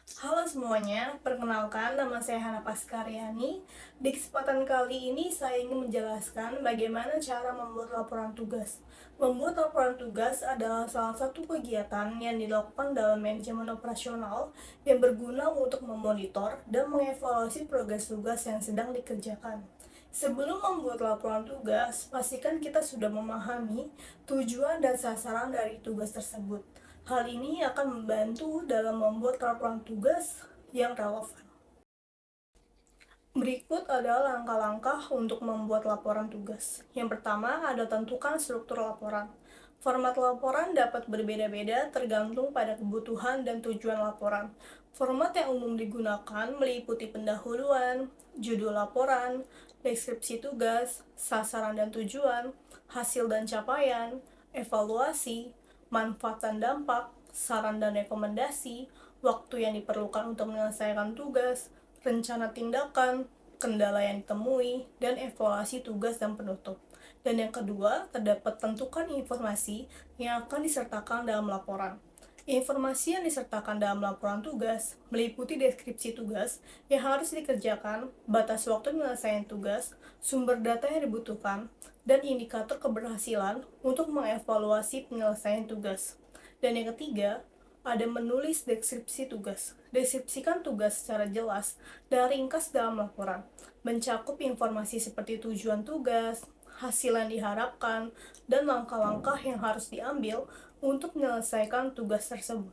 Halo semuanya, perkenalkan nama saya Hana Paskaryani. Di kesempatan kali ini saya ingin menjelaskan bagaimana cara membuat laporan tugas. Membuat laporan tugas adalah salah satu kegiatan yang dilakukan dalam manajemen operasional yang berguna untuk memonitor dan mengevaluasi progres tugas yang sedang dikerjakan. Sebelum membuat laporan tugas, pastikan kita sudah memahami tujuan dan sasaran dari tugas tersebut. Hal ini akan membantu dalam membuat laporan tugas yang relevan. Berikut adalah langkah-langkah untuk membuat laporan tugas. Yang pertama, ada tentukan struktur laporan. Format laporan dapat berbeda-beda tergantung pada kebutuhan dan tujuan laporan. Format yang umum digunakan meliputi pendahuluan, judul laporan, deskripsi tugas, sasaran dan tujuan, hasil dan capaian, evaluasi, manfaat dan dampak, saran dan rekomendasi, waktu yang diperlukan untuk menyelesaikan tugas, rencana tindakan, kendala yang ditemui, dan evaluasi tugas dan penutup. Dan yang kedua, terdapat tentukan informasi yang akan disertakan dalam laporan. Informasi yang disertakan dalam laporan tugas meliputi deskripsi tugas yang harus dikerjakan, batas waktu penyelesaian tugas, sumber data yang dibutuhkan, dan indikator keberhasilan untuk mengevaluasi penyelesaian tugas. Dan yang ketiga, ada menulis deskripsi tugas. Deskripsikan tugas secara jelas dan ringkas dalam laporan, mencakup informasi seperti tujuan tugas, hasil yang diharapkan, dan langkah-langkah yang harus diambil untuk menyelesaikan tugas tersebut.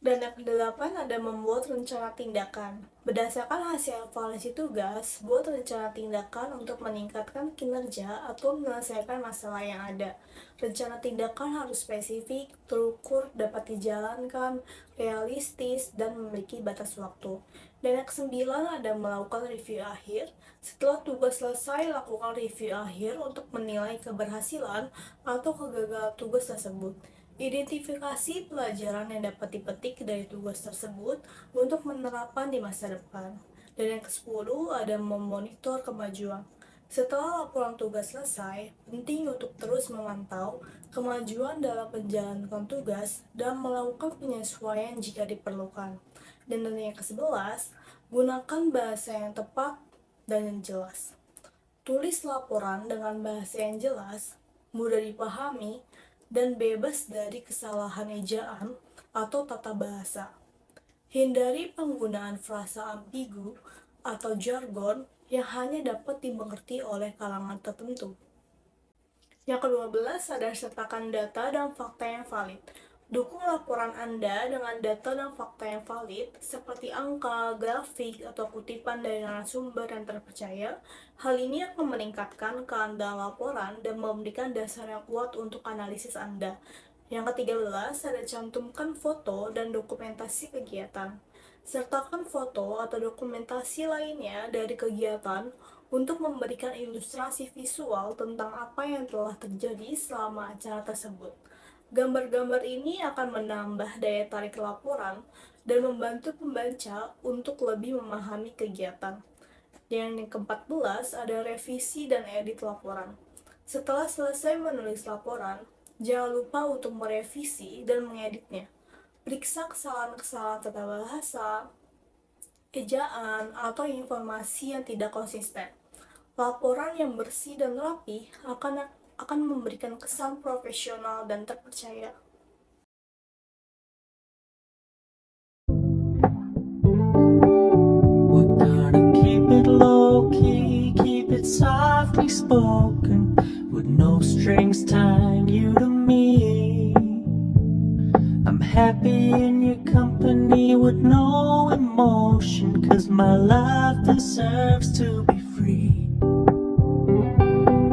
Dan yang kedelapan ada membuat rencana tindakan. Berdasarkan hasil evaluasi tugas, buat rencana tindakan untuk meningkatkan kinerja atau menyelesaikan masalah yang ada. Rencana tindakan harus spesifik, terukur, dapat dijalankan, realistis, dan memiliki batas waktu. Dan yang kesembilan ada melakukan review akhir. Setelah tugas selesai, lakukan review akhir untuk menilai keberhasilan atau kegagalan tugas tersebut. Identifikasi pelajaran yang dapat dipetik dari tugas tersebut untuk menerapkan di masa depan. Dan yang ke-10 ada memonitor kemajuan. Setelah laporan tugas selesai, penting untuk terus memantau kemajuan dalam menjalankan tugas dan melakukan penyesuaian jika diperlukan. Dan yang ke-11, gunakan bahasa yang tepat dan yang jelas. Tulis laporan dengan bahasa yang jelas, mudah dipahami, dan bebas dari kesalahan ejaan atau tata bahasa. Hindari penggunaan frasa ambigu atau jargon yang hanya dapat dimengerti oleh kalangan tertentu. Yang ke-12 ada sertakan data dan fakta yang valid. Dukung laporan Anda dengan data dan fakta yang valid, seperti angka, grafik, atau kutipan dari narasumber yang terpercaya. Hal ini akan meningkatkan keandalan laporan dan memberikan dasar yang kuat untuk analisis Anda. Yang ke-13 ada cantumkan foto dan dokumentasi kegiatan. Sertakan foto atau dokumentasi lainnya dari kegiatan untuk memberikan ilustrasi visual tentang apa yang telah terjadi selama acara tersebut. Gambar-gambar ini akan menambah daya tarik laporan dan membantu pembaca untuk lebih memahami kegiatan. Dan yang ke-14 ada revisi dan edit laporan. Setelah selesai menulis laporan, jangan lupa untuk merevisi dan mengeditnya. Periksa kesalahan-kesalahan tata bahasa, ejaan, atau informasi yang tidak konsisten. Laporan yang bersih dan rapi akan memberikan kesan profesional dan terpercaya. We're gonna keep it low key, keep it softly spoken, with no strings tying you to me. I'm happy in your company with no emotion, 'cause my love deserves to be free.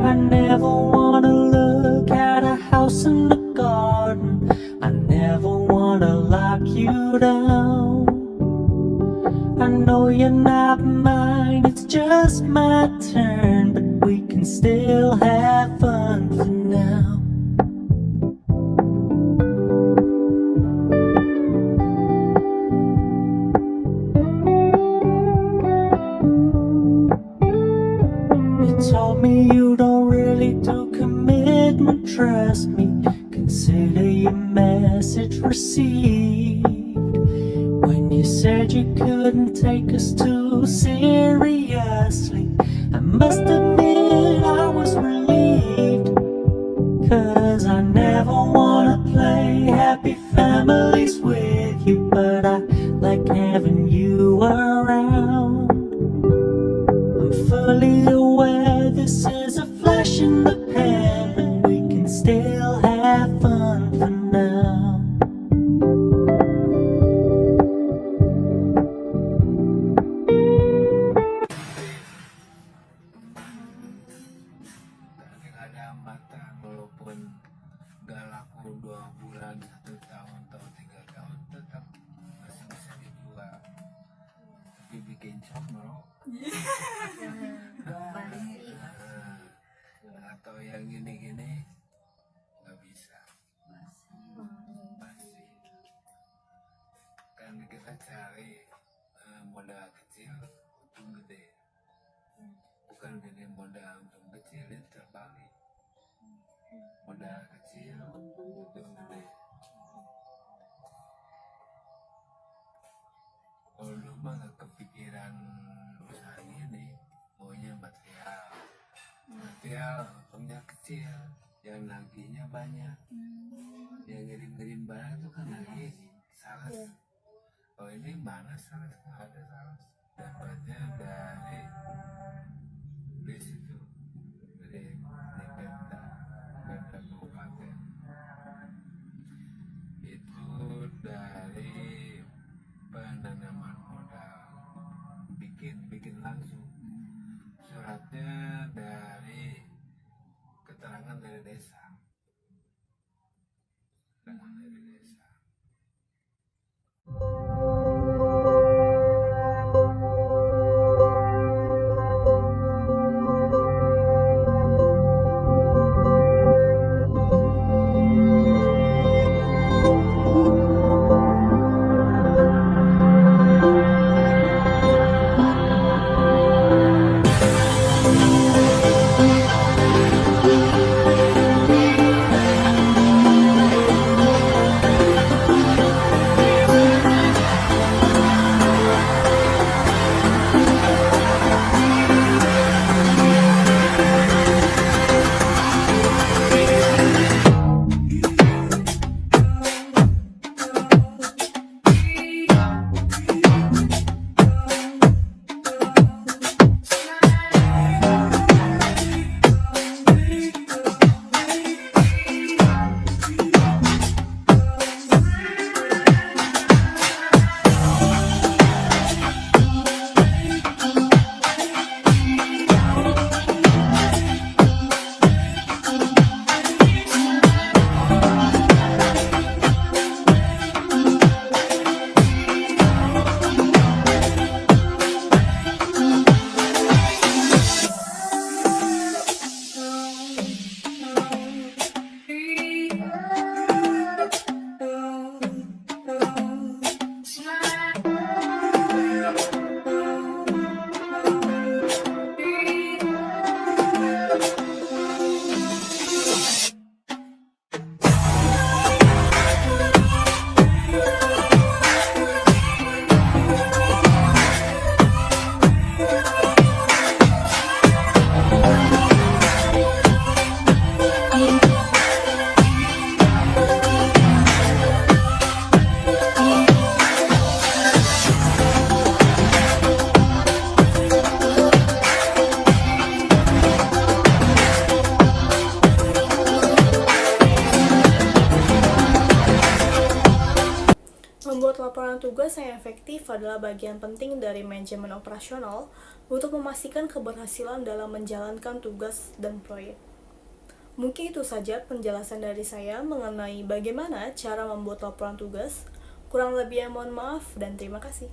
I never wanna look at a house in the garden, I never wanna lock you down. I know you're not mine, it's just my turn, but we can still have fun for now. You told me you don't really do commitment, trust me. Consider your message received. When said you couldn't take us too seriously. I must admit I was relieved, 'cause I never wanna play happy families with you, but I like having you around. I'm fully aware this is a flash in the pan, but we can still have fun for now. Tapi gak ada hambatan, walaupun gak laku 2 bulan, 1 tahun atau 3 tahun, tetap masih bisa dijual. Tapi bikin comro atau yang gini-gini gak bisa. Masih kan kita cari modal kecil untung gede, bukan dari modal untung kecil itu terbalik, modal kecil untung gede. Kalau lu mah gak kepikiran usaha gini, maunya material untungnya kecil, yang naginya banyak, yang ngirim barang itu kan lagi sales. Oh ini mana sales, nggak ada sales, dapatnya dari situ, dari Pemda Kabupaten itu, dari penanaman modal, bikin langsung suratnya dari keterangan dari desa. Membuat laporan tugas yang efektif adalah bagian penting dari manajemen operasional untuk memastikan keberhasilan dalam menjalankan tugas dan proyek. Mungkin itu saja penjelasan dari saya mengenai bagaimana cara membuat laporan tugas. Kurang lebihnya mohon maaf dan terima kasih.